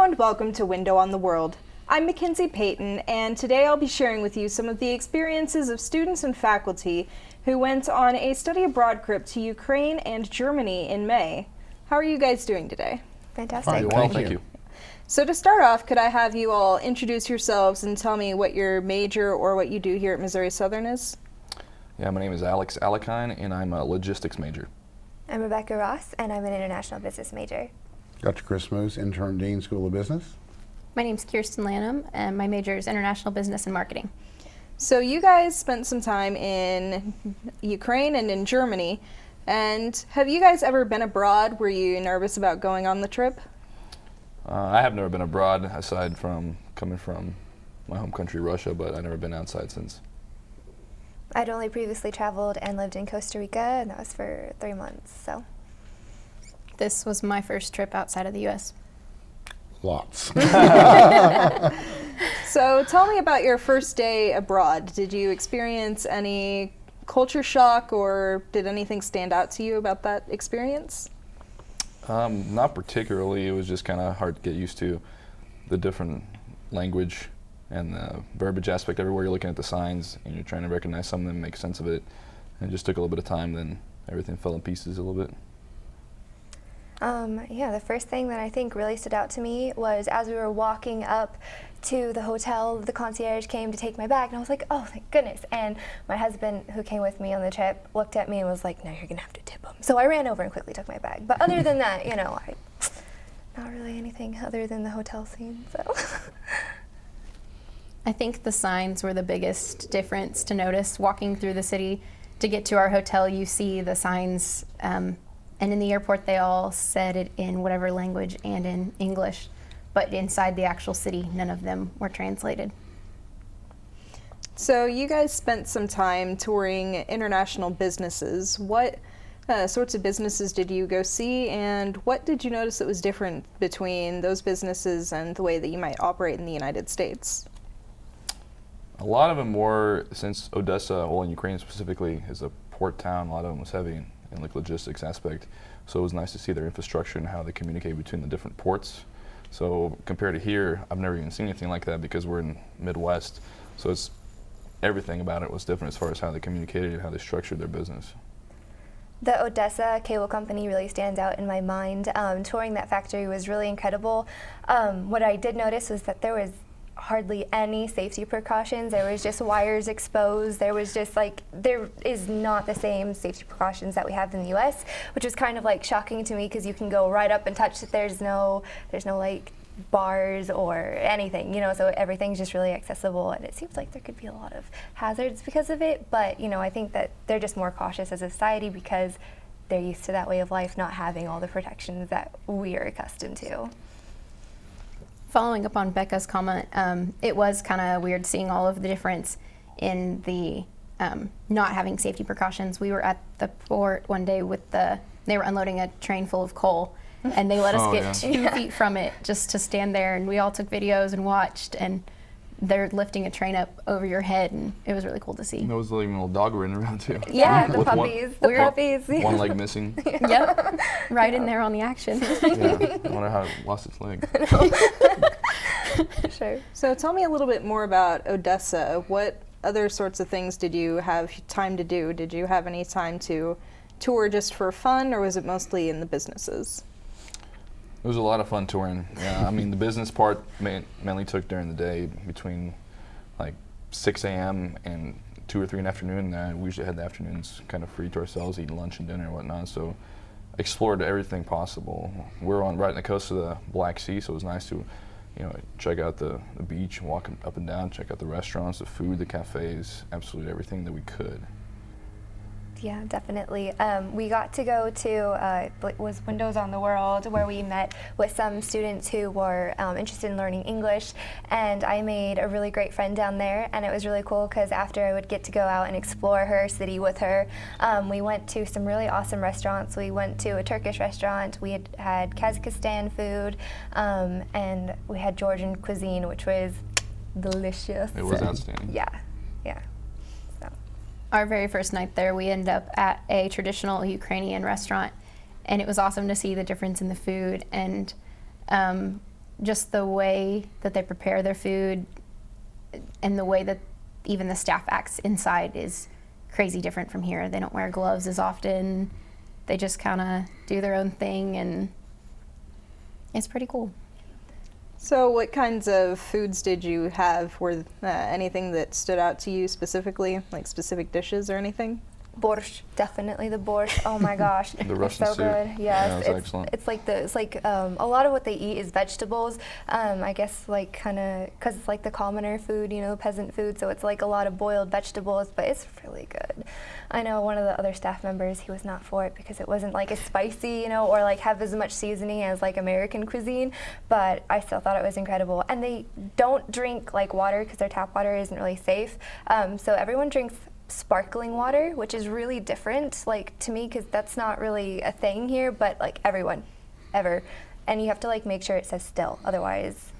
and welcome to Window on the World. I'm McKinzie Payton, and today I'll be sharing with you some of the experiences of students and faculty who went on a study abroad trip to Ukraine and Germany in May. How are you guys doing today? Fantastic. Fine, well, thank you. So to start off, could I have you all introduce yourselves and tell me what your major or what you do here at Missouri Southern is? Yeah, my name is Alekhine, and I'm a logistics major. I'm Rebecca Ross, and I'm an international business major. Dr. Chris Moos, Interim Dean, School of Business. My name's Kierstin Lanham, and my major is International Business and Marketing. So you guys spent some time in Ukraine and in Germany, and have you guys ever been abroad? Were you nervous about going on the trip? I have never been abroad, aside from coming from my home country, Russia, but I've never been outside since. I'd only previously traveled and lived in Costa Rica, and that was for 3 months, so. This was my first trip outside of the U.S. Lots. So tell me about your first day abroad. Did you experience any culture shock, or did anything stand out to you about that experience? Not particularly. It was just kind of hard to get used to the different language and the verbiage aspect. Everywhere you're looking at the signs and you're trying to recognize some of them, make sense of it. And it just took a little bit of time, then everything fell in pieces a little bit. Yeah, the first thing that I think really stood out to me was as we were walking up to the hotel, the concierge came to take my bag, and I was like, oh, thank goodness. And my husband, who came with me on the trip, looked at me and was like, no, you're gonna have to tip him. So I ran over and quickly took my bag. But other than that, not really anything other than the hotel scene, so. I think the signs were the biggest difference to notice. Walking through the city to get to our hotel, you see the signs, and in the airport they all said it in whatever language and in English, but inside the actual city, none of them were translated. So you guys spent some time touring international businesses. What sorts of businesses did you go see, and what did you notice that was different between those businesses and the way that you might operate in the United States? A lot of them were, since Odessa, well, in Ukraine specifically, is a port town, a lot of them was heavy in like logistics aspect. So it was nice to see their infrastructure and how they communicate between the different ports. So compared to here, I've never even seen anything like that because we're in Midwest. So it's everything about it was different as far as how they communicated and how they structured their business. The Odessa cable company really stands out in my mind. Touring that factory was really incredible. What I did notice was that there was hardly any safety precautions. There was just wires exposed. There was just there is not the same safety precautions that we have in the US, which was kind of like shocking to me because you can go right up and touch it. There's no like bars or anything, so everything's just really accessible, and it seems like there could be a lot of hazards because of it, but I think that they're just more cautious as a society because they're used to that way of life, not having all the protections that we are accustomed to. Following up on Becca's comment, it was kind of weird seeing all of the difference in the not having safety precautions. We were at the port one day they were unloading a train full of coal, and they let us get 2 feet from it just to stand there, and we all took videos and watched, and they're lifting a train up over your head, and it was really cool to see. There was like a little dog running around too. Yeah, the puppies. One leg missing. Yep, right in there on the action. Yeah, I wonder how it lost its leg. Sure. So tell me a little bit more about Odessa. What other sorts of things did you have time to do? Did you have any time to tour just for fun, or was it mostly in the businesses? It was a lot of fun touring. Yeah, I mean, the business part mainly took during the day between like 6 a.m. and 2 or 3 in the afternoon. We usually had the afternoons kind of free to ourselves, eating lunch and dinner and whatnot. So explored everything possible. We're on right on the coast of the Black Sea, so it was nice to check out the beach, walk up and down, check out the restaurants, the food, the cafes, absolutely everything that we could. Yeah, definitely. We got to go to was Windows on the World, where we met with some students who were interested in learning English, and I made a really great friend down there, and it was really cool because after I would get to go out and explore her city with her, we went to some really awesome restaurants. We went to a Turkish restaurant, we had Kazakhstan food, and we had Georgian cuisine, which was delicious. It was outstanding. Yeah. Our very first night there, we ended up at a traditional Ukrainian restaurant, and it was awesome to see the difference in the food. And just the way that they prepare their food and the way that even the staff acts inside is crazy different from here. They don't wear gloves as often. They just kind of do their own thing, and it's pretty cool. So what kinds of foods did you have? Were anything that stood out to you specifically, like specific dishes or anything? Borscht, definitely the borscht. Oh my gosh, The Russian it's so soup. good. Yes, Yeah, it was excellent. It's like a lot of what they eat is vegetables. I guess like kind of because it's like the commoner food, you know, peasant food. So it's like a lot of boiled vegetables, but it's really good. I know one of the other staff members, he was not for it because it wasn't like as spicy, you know, or like have as much seasoning as like American cuisine. But I still thought it was incredible. And they don't drink like water because their tap water isn't really safe. So everyone drinks sparkling water, which is really different, like to me, because that's not really a thing here, but like everyone, ever. And you have to like make sure it says still, otherwise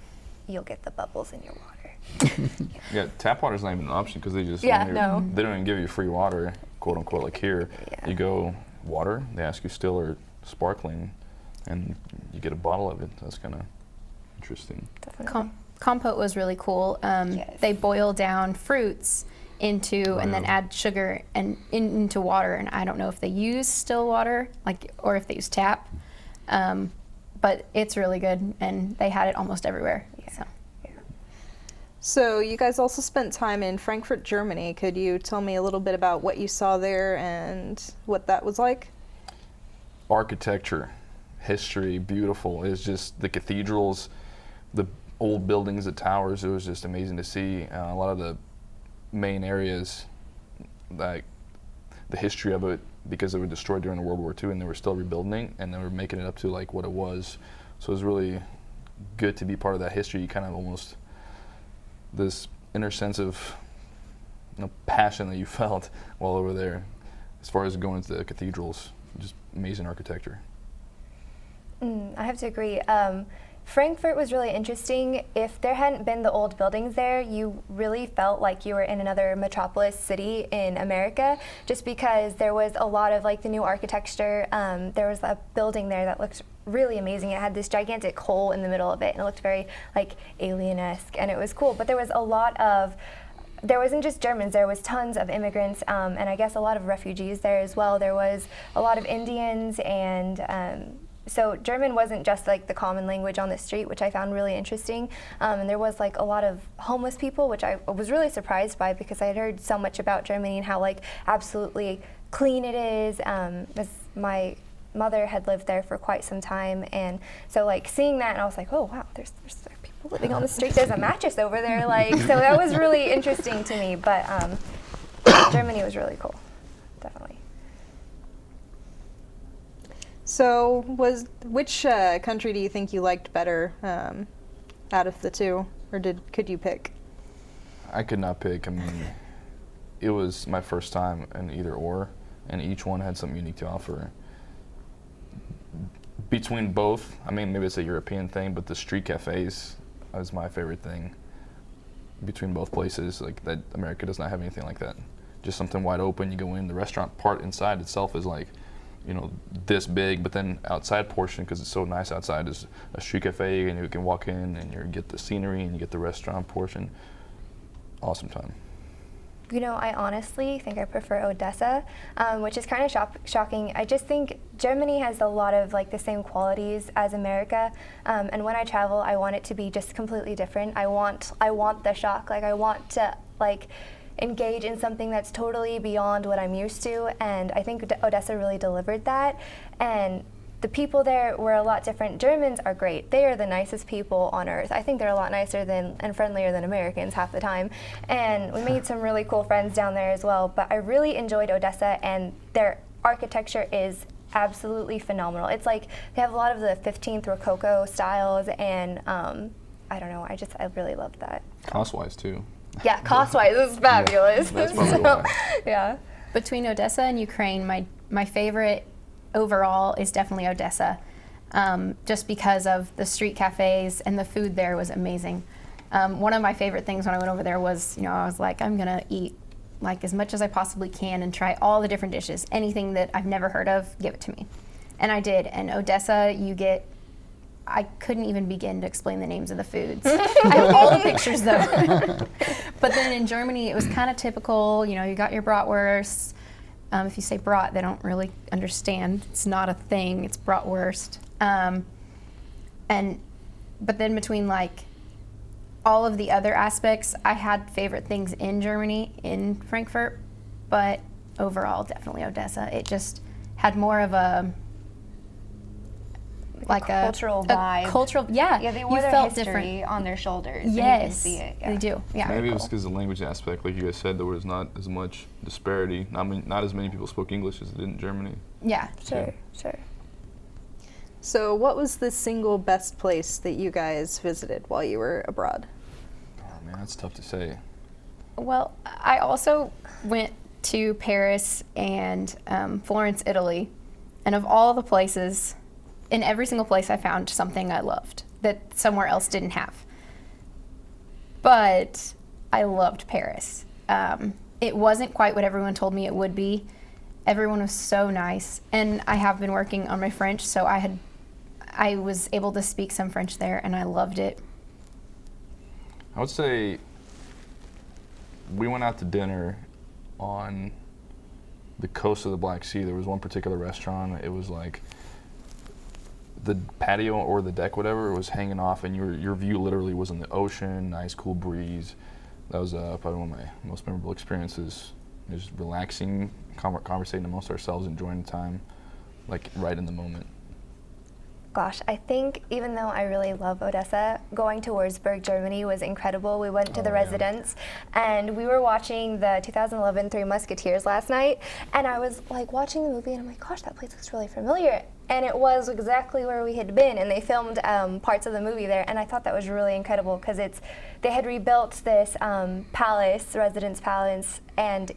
you'll get the bubbles in your water. Yeah, tap water's not even an option because they just Yeah, when you're- no. they don't even give you free water, quote unquote. Like here, Yeah. you go water, they ask you still or sparkling, and you get a bottle of it. That's kind of interesting. Definitely. Compote was really cool. Yes. They boil down fruits into and then add sugar and into water, and I don't know if they use still water like or if they use tap, but it's really good, and they had it almost everywhere. So. So you guys also spent time in Frankfurt, Germany. Could you tell me a little bit about what you saw there and what that was like? Architecture, history, beautiful. It's just the cathedrals, the old buildings, the towers. It was just amazing to see. A lot of the main areas, like the history of it, because they were destroyed during World War II and they were still rebuilding it, and they were making it up to like what it was. So it was really good to be part of that history. You kind of almost this inner sense of passion that you felt while over there, as far as going to the cathedrals. Just amazing architecture. I have to agree. Frankfurt was really interesting. If there hadn't been the old buildings there, you really felt like you were in another metropolis city in America, just because there was a lot of like the new architecture. There was a building there that looked really amazing. It had this gigantic hole in the middle of it, and it looked very like alien-esque, and it was cool. But there was a lot of there wasn't just Germans, there was tons of immigrants, and I guess a lot of refugees there as well. There was a lot of Indians, and so German wasn't just like the common language on the street, which I found really interesting. And there was like a lot of homeless people, which I was really surprised by because I had heard so much about Germany and how like absolutely clean it is. As my mother had lived there for quite some time, and so like seeing that, and I was like, oh wow, there's people living on the street. There's a mattress over there, like so that was really interesting to me. But Germany was really cool, definitely. So which country do you think you liked better out of the two, or could you pick? I could not pick. I mean, it was my first time in either or, and each one had something unique to offer. Between both, I mean, maybe it's a European thing, but the street cafes was my favorite thing. Between both places, like that, America does not have anything like that. Just something wide open. You go in. The restaurant part inside itself is like, this big, but then outside portion, because it's so nice outside, is a street cafe, and you can walk in and you get the scenery and you get the restaurant portion. Awesome time. I honestly think I prefer Odessa, which is kind of shocking. I just think Germany has a lot of like the same qualities as America, and when I travel, I want it to be just completely different. I want the shock. Like I want to engage in something that's totally beyond what I'm used to, and I think Odessa really delivered that. And the people there were a lot different. Germans are great. They are the nicest people on earth. I think they're a lot nicer and friendlier than Americans half the time. And we made some really cool friends down there as well. But I really enjoyed Odessa, and their architecture is absolutely phenomenal. It's like they have a lot of the 15th Rococo styles, and I don't know, I really loved that. Cost-wise too. Yeah, cost-wise, it was fabulous. That's probably why. Yeah. Between Odessa and Ukraine, my favorite overall is definitely Odessa, just because of the street cafes and the food there was amazing. One of my favorite things when I went over there was, I was like, I'm gonna eat like as much as I possibly can and try all the different dishes. Anything that I've never heard of, give it to me. And I did. And Odessa, you get I couldn't even begin to explain the names of the foods. I have all the pictures though. But then in Germany, it was kind of typical. You know, you got your bratwurst. If you say brat, they don't really understand. It's not a thing. It's bratwurst. But then between like all of the other aspects, I had favorite things in Germany, in Frankfurt, but overall, definitely Odessa. It just had more of a cultural vibe. Cultural, yeah. Yeah, they wore you their felt history different. on their shoulders. Yes, and you can see it. Yeah. they do. Yeah. Maybe it was because of the language aspect, like you guys said, there was not as much disparity. I mean, not as many people spoke English as they did in Germany. Yeah. Sure. So, what was the single best place that you guys visited while you were abroad? Oh man, that's tough to say. Well, I also went to Paris and Florence, Italy, and of all the places, in every single place I found something I loved that somewhere else didn't have. But I loved Paris. It wasn't quite what everyone told me it would be. Everyone was so nice, and I have been working on my French, so I was able to speak some French there, and I loved it. I would say we went out to dinner on the coast of the Black Sea. There was one particular restaurant. It was like the patio or the deck, whatever, was hanging off, and your view literally was in the ocean, nice cool breeze. That was probably one of my most memorable experiences. Just relaxing, conversating amongst ourselves, enjoying the time, like right in the moment. Gosh, I think even though I really love Odessa, going to Würzburg, Germany was incredible. We went to the residence and we were watching the 2011 Three Musketeers last night, and I was like watching the movie and I'm like, gosh, that place looks really familiar. And it was exactly where we had been, and they filmed parts of the movie there, and I thought that was really incredible because they had rebuilt this palace, residence palace, and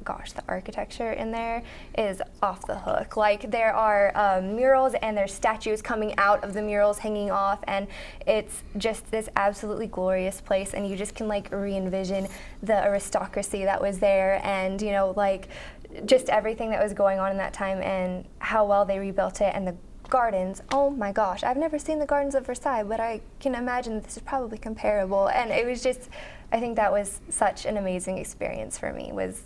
gosh, the architecture in there is off the hook. Like, there are murals and there's statues coming out of the murals hanging off, and it's just this absolutely glorious place, and you just can like re-envision the aristocracy that was there, and you know, like just everything that was going on in that time and how well they rebuilt it. And the gardens, oh my gosh, I've never seen the gardens of Versailles, but I can imagine that this is probably comparable. And it was just, I think that was such an amazing experience for me, was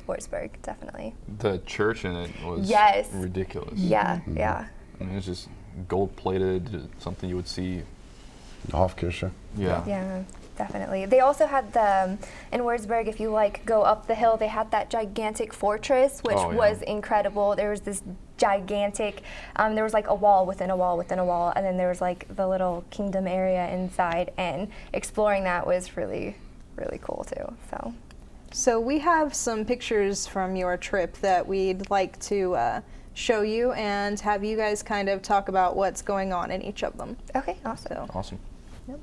Würzburg, definitely. The church in it was ridiculous. Yeah, Mm-hmm. yeah. I mean, it's just gold-plated, something you would see. Hofkirche. Yeah, definitely. They also had in Würzburg, if you like go up the hill, they had that gigantic fortress, which was incredible. There was this gigantic, there was like a wall within a wall within a wall, and then there was like the little kingdom area inside, and exploring that was really, really cool too, So we have some pictures from your trip that we'd like to show you and have you guys kind of talk about what's going on in each of them. Okay, awesome. So, Awesome. yep.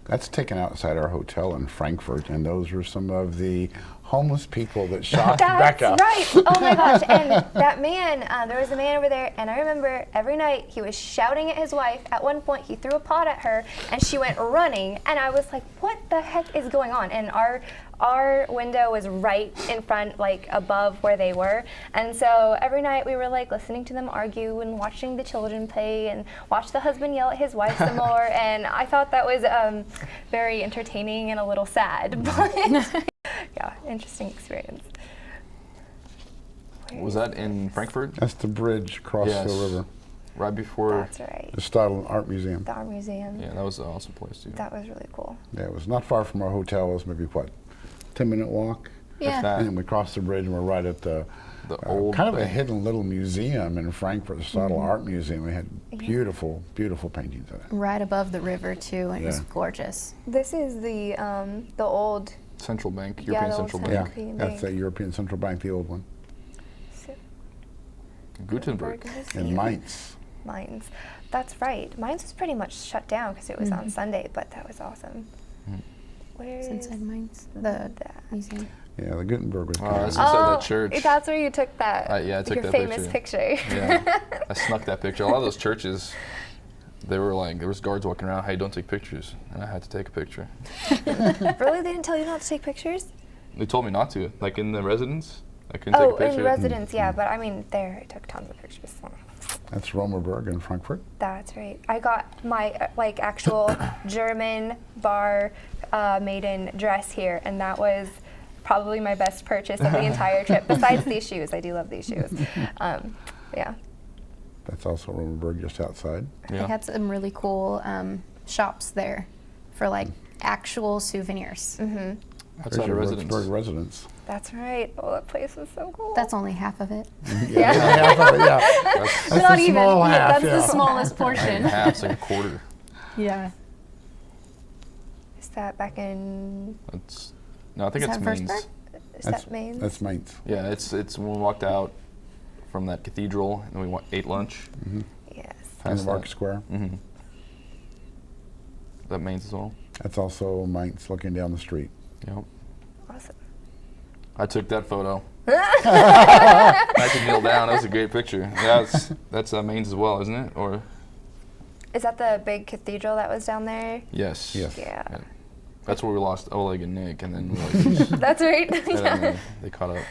That's taken outside our hotel in Frankfurt, and those were some of the homeless people that shocked Becca. That's right. Oh my gosh. And that man, there was a man over there, and I remember every night he was shouting at his wife. At one point, he threw a pot at her, and she went running. And I was like, what the heck is going on? And our window was right in front, like above where they were. And so every night we were like listening to them argue and watching the children play and watch the husband yell at his wife some more. And I thought that was very entertaining and a little sad. But yeah, interesting experience. Was that in Frankfurt? That's the bridge across the river. Right before. That's right. The Stadel Art Museum. The art museum. Yeah, that was an awesome place too. That was really cool. Yeah, it was not far from our hotel. It was maybe, 10-minute walk? Yeah. That. And then we crossed the bridge and we're right at the old kind of a thing. hidden little museum in Frankfurt, the Stadel Art Museum. We had beautiful, beautiful paintings in it. Right above the river too, and it was Yeah. gorgeous. This is the old. Central Bank, Yeah, European the old Central Central Bank. Bank. That's the European Central Bank, the old one. Gutenberg. In Mainz. Mainz. That's right. Mainz was pretty much shut down because it was on Sunday, but that was awesome. Where It's is inside Mainz, the that? museum. Yeah, the Gutenberg was Oh, kind that's of- inside that church. That's where you took that. Yeah, I took your that famous picture. Yeah, I snuck that picture. A lot of those churches, they were like, there was guards walking around, hey, don't take pictures. And I had to take a picture. Really? They didn't tell you not to take pictures? They told me not to. Like in the residence, I couldn't take a Oh, picture. in residence, yeah, but I mean, there I took tons of pictures. That's Romerberg in Frankfurt. That's right. I got my like actual German bar maiden dress here, and that was probably my best purchase of the entire trip. Besides these shoes, I do love these shoes. Yeah. That's also Romerberg just outside. They Yeah. had some really cool shops there for like actual souvenirs. Outside There's of your residence. Romerberg residence. That's right. Oh, that place was so cool. That's only half of it. Yeah. That's That's the small half, That's yeah. the smallest portion. half, it's like a quarter. Yeah. Is that back in? That's no, I think Is it's that First Mainz. Park? Is that Mainz? That's Mainz. Yeah, it's when we walked out from that cathedral and then we ate lunch. Yes. In the Past Mark that. Square. Mm-hmm. That Mainz as well. That's also Mainz looking down the street. Yep. Awesome. I took that photo. I could kneel down. That was a great picture. Yeah, that's Mainz as well, isn't it? Or Is that the big cathedral that was down there? yes. Yes. Yeah. Yeah. That's where we lost Oleg and Nick, and then we like, That's right. and then they caught up.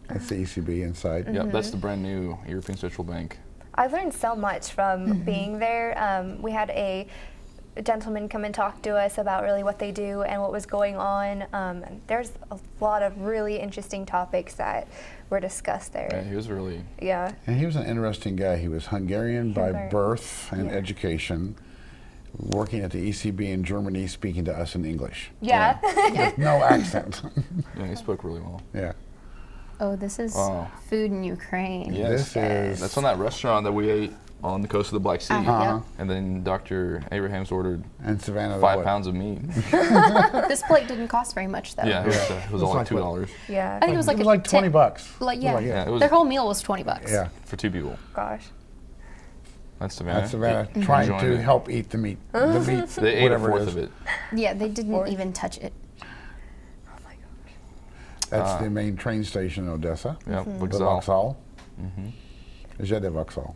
That's the ECB inside. Yep, that's the brand new European Central Bank. I learned so much from being there. We had a gentleman come and talk to us about really what they do and what was going on. And there's a lot of really interesting topics that were discussed Yeah, there. he was really. Yeah. And he was an interesting guy. He was Hungarian by Hungarian. birth and Yeah. education, working at the ECB in Germany, speaking to us in English. Yeah. With no accent. Yeah, he spoke really well. Yeah. Oh, this is Wow. food in Ukraine. Yes. This is That's on that restaurant that we ate on the coast of the Black Sea. Uh-huh. And then Dr. Abrahams ordered and Savannah. 5 what? pounds of meat. This plate didn't cost very much though. Yeah, it was only like what? $2 Yeah. I think it was like, It was like 20 bucks. Like yeah. Yeah, it was Their whole meal was $20. Yeah. for 2 people. Gosh. That's Savannah. That's Savannah trying Enjoying to it. help eat the meat. The meat, They ate a whatever fourth it is. of it. Yeah, they didn't Fourth. even touch it. Oh my gosh. That's the main train station in Odessa. Yeah, The Vokzal. Vauxhall. Jede Vauxhall.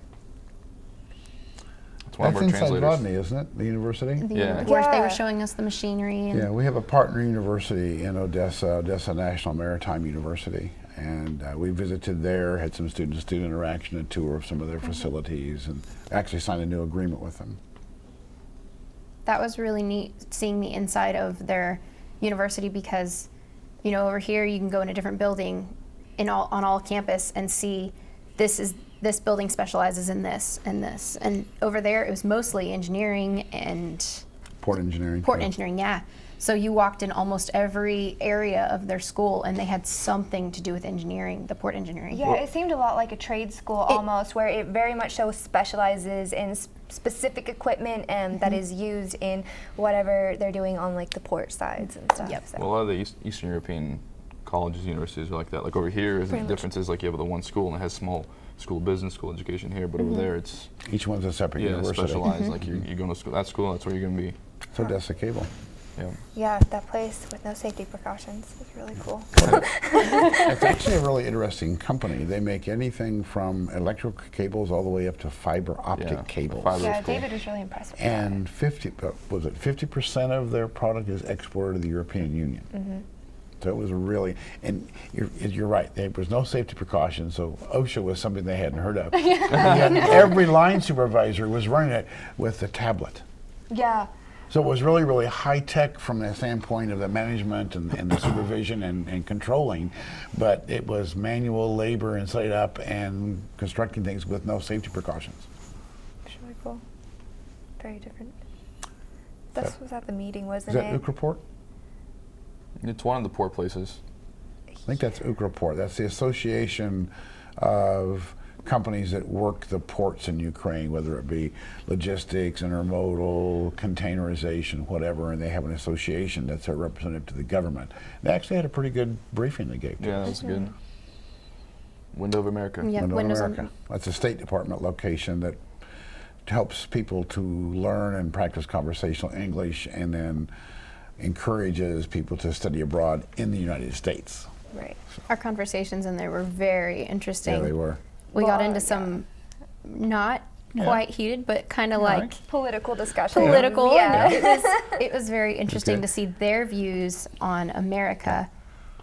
It's one That's of our inside translators. Rodney, isn't it? The university? Yeah. Where they were Yeah. showing us the machinery and Yeah, we have a partner university in Odessa, Odessa National Maritime University, and we visited there, had some student-to-student interaction, a tour of some of their facilities, and actually signed a new agreement with them. that was really neat seeing the inside of their university because, you know, over here you can go in a different building on all campus and see this building specializes in this and this. And over there it was mostly engineering and Port engineering. port yeah. engineering, yeah. So you walked in almost every area of their school and they had something to do with engineering, the port engineering. Yeah, it seemed a lot like a trade school almost, where it very much so specializes in specific equipment and that is used in whatever they're doing on like the port sides and stuff. Yep. So. Well, a lot of the Eastern European colleges, universities are like that. Like over here, the Pretty much. difference is like you have the one school and it has small school of business, school of education here, but over there it's Each one's a separate university. specialized. Like you're going to school, that's where you're going to be. It's Odessa Cable. Yeah. Yeah, that place with no safety precautions is really cool. It's actually a really interesting company. They make anything from electrical cables all the way up to fiber optic Yeah, cables. fiber. Yeah, That's cool. David was really impressed with And 50% of their product is exported to the European Union. So it was really, and you're right, there was no safety precautions, so OSHA was something they hadn't heard of. And yet every line supervisor was running it with a tablet. that. Yeah. So it was really, really high tech from the standpoint of the management and the supervision and controlling, but it was manual labor and set up and constructing things with no safety precautions. It's really cool. Very different. That- This was at the meeting, Is wasn't that it? Ukraport? It's one of the poor places. I think that's Ukraport. That's the association of companies that work the ports in Ukraine, whether it be logistics, intermodal, containerization, whatever, and they have an association that's a representative to the government. They actually had a pretty good briefing they gave to Yeah, that us. was good. Window of America. Yeah, Window Windows on- America. That's a State Department location that helps people to learn and practice conversational English and then encourages people to study abroad in the United States. Right. Our conversations in there were very interesting. Yeah, they were. We got Well, into some not quite heated, but kind of Yeah. like Political discussion. political. Yeah. And it was very interesting good. to see their views on America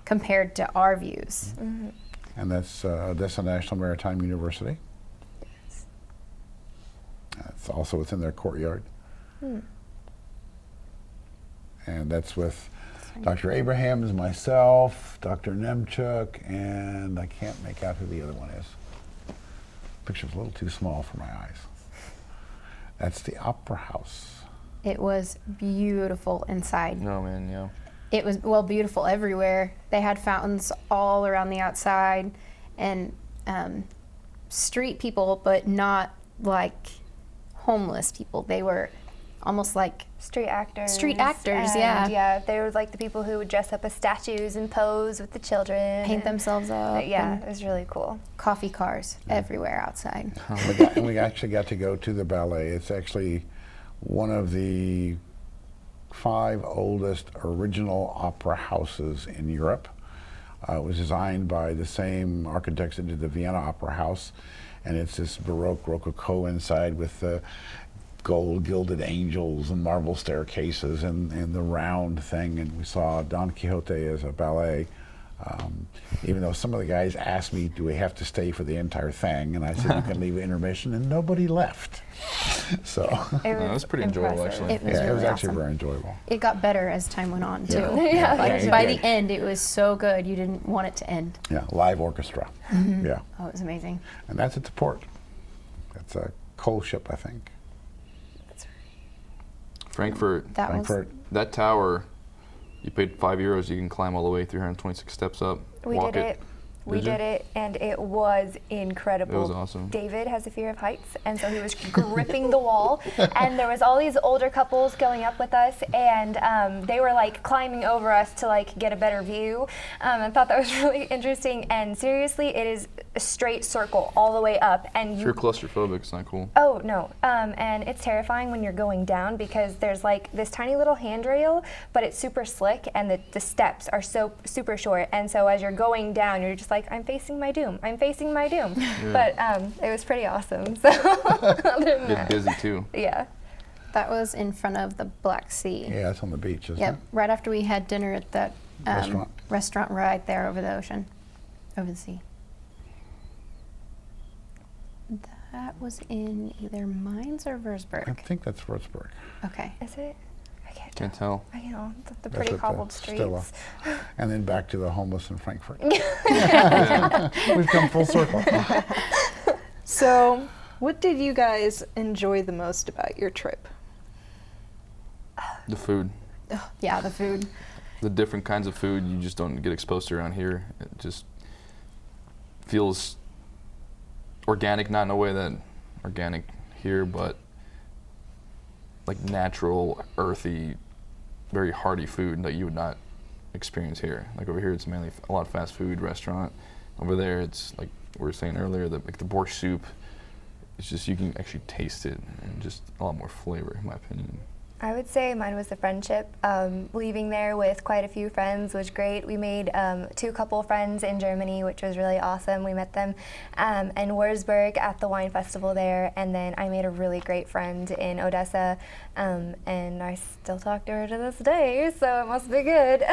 compared to our views. Mm-hmm. And that's Odessa National Maritime University. It's also within their courtyard. And that's with Dr. Abrahams, myself, Dr. Nemchuk, and I can't make out who the other one is. Picture's a little too small for my eyes. That's the Opera House. It was beautiful inside. No, man, yeah. It was, well, beautiful everywhere. They had fountains all around the outside, and street people, but not like homeless people. They were almost like Street actors. Street actors, and, yeah. they were like the people who would dress up as statues and pose with the children. paint themselves up. Yeah, and it was really cool. coffee cars everywhere outside. And we actually got to go to the ballet. It's actually one of the 5 oldest original opera houses in Europe. It was designed by the same architects that did the Vienna Opera House, and it's this Baroque Rococo inside with the gold gilded angels and marble staircases and the round thing. And we saw Don Quixote as a ballet. Even though some of the guys asked me, do we have to stay for the entire thing? And I said, you can leave at intermission, and nobody left. So It was pretty enjoyable, actually. It was yeah, it was really actually awesome. very enjoyable. It got better as time went on too. Yeah. Like Yeah, by it the did. end, it was so good you didn't want it to end. Yeah, live orchestra. Yeah, Oh, it was amazing. and that's at the port. That's a coal ship, I think. Frankfurt, That Frankfurt. that tower, you paid €5, you can climb all the way 326 steps up. We walk did it. We Did you? did it, and it was incredible. It was awesome. David has a fear of heights, and so he was gripping the wall. And there was all these older couples going up with us, and they were like climbing over us to like get a better view. I thought that was really interesting. And seriously, it is a straight circle all the way up, and If you you're claustrophobic, it's not cool. Oh, no. And it's terrifying when you're going down because there's like this tiny little handrail, but it's super slick and the steps are so super short. And so as you're going down, you're just like, I'm facing my doom. I'm facing my doom. But it was pretty awesome. So other than Get that, busy too. yeah. That was in front of the Black Sea. Yeah, it's on the beach, isn't Yep, it? right after we had dinner at that Restaurant. right there over the ocean, over the sea. That was in either Mainz or I Würzburg. think that's Würzburg. Okay. Is it? I can't Can't tell. tell. I know. The That's pretty at the cobbled Stella. streets. And then back to the homeless in Frankfurt. We've come full circle. So, what did you guys enjoy the most about your trip? The food, Oh, yeah, the food. the different kinds of food you just don't get exposed to around here. It just feels organic, not in a way that organic here, but like natural, earthy, very hearty food that you would not experience here. Like over here, it's mainly a lot of fast food restaurant. Over there, it's like we were saying earlier, like the borscht soup. It's just you can actually taste it and just a lot more flavor, in my opinion. I would say mine was the friendship. Leaving there with quite a few friends was great. We made 2 couple friends in Germany, which was really awesome. We met them in Würzburg at the wine festival there, and then I made a really great friend in Odessa, and I still talk to her to this day, so it must be good.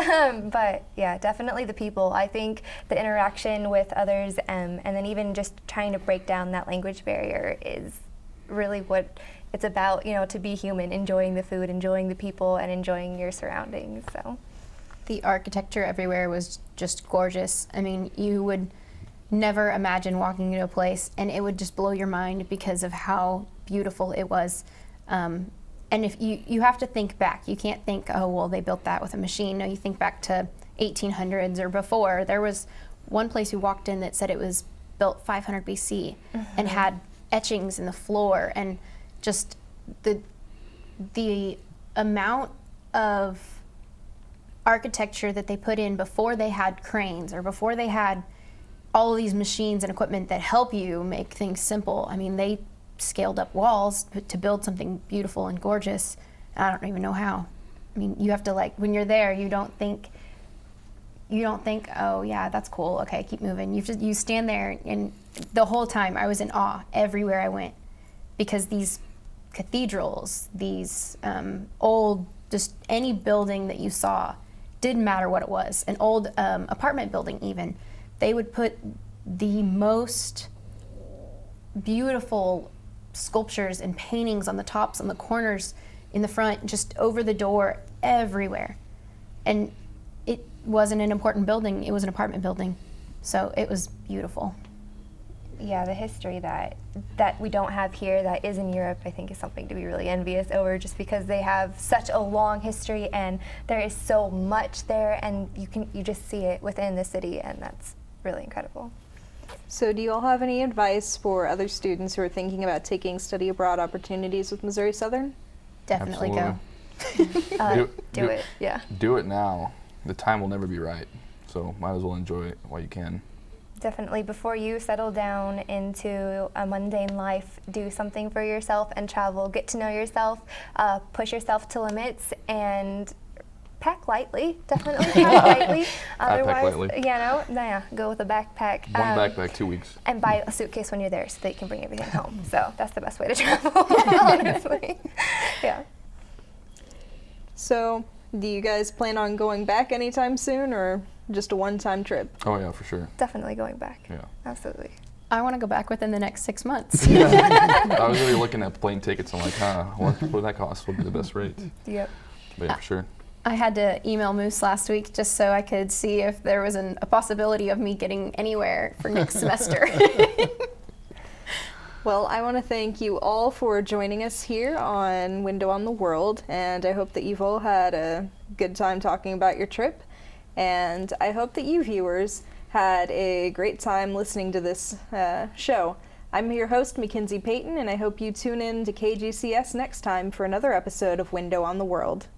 But yeah, definitely the people. I think the interaction with others, and then even just trying to break down that language barrier is really what it's about, you know, to be human, enjoying the food, enjoying the people, and enjoying your surroundings. So The architecture everywhere was just gorgeous. I mean, you would never imagine walking into a place and it would just blow your mind because of how beautiful it was. And if you have to think back, you can't think, oh, well, they built that with a machine. No, you think back to 1800s or before. There was one place we walked in that said it was built 500 BC and had etchings in the floor, and just the amount of architecture that they put in before they had cranes or before they had all of these machines and equipment that help you make things simple. I mean, they scaled up walls to build something beautiful and gorgeous. I don't even know how. I mean, you have to, like, when you're there, you don't think, oh yeah, that's cool, okay, keep moving. You stand there, and the whole time I was in awe everywhere I went, because these cathedrals, these old, just any building that you saw, didn't matter what it was, an old apartment building even, they would put the most beautiful sculptures and paintings on the tops, on the corners, in the front, just over the door, everywhere. And it wasn't an important building, it was an apartment building. So it was beautiful. Yeah, the history that we don't have here that is in Europe, I think is something to be really envious over, just because they have such a long history and there is so much there, and you just see it within the city, and that's really incredible. So do you all have any advice for other students who are thinking about taking study abroad opportunities with Missouri Southern? Definitely go. Do it, yeah. Do it now. The time will never be right, so might as well enjoy it while you can. Definitely, before you settle down into a mundane life, do something for yourself and travel. Get to know yourself, push yourself to limits, and pack lightly. Definitely pack lightly. Otherwise, lightly. Go with a backpack. One backpack, 2 weeks. And buy a suitcase when you're there so that you can bring everything home. So that's the best way to travel, honestly. Yeah. So do you guys plan on going back anytime soon, or just a one-time trip? Oh yeah, for sure. Definitely going back. Yeah. Absolutely. I want to go back within the next 6 months. I was really looking at plane tickets. I'm like, what would that cost? What would be the best rate? Yep. But yeah, for sure. I had to email Moos last week just so I could see if there was a possibility of me getting anywhere for next semester. Well, I want to thank you all for joining us here on Window on the World, and I hope that you've all had a good time talking about your trip, and I hope that you viewers had a great time listening to this show. I'm your host, McKinzie Payton, and I hope you tune in to KGCS next time for another episode of Window on the World.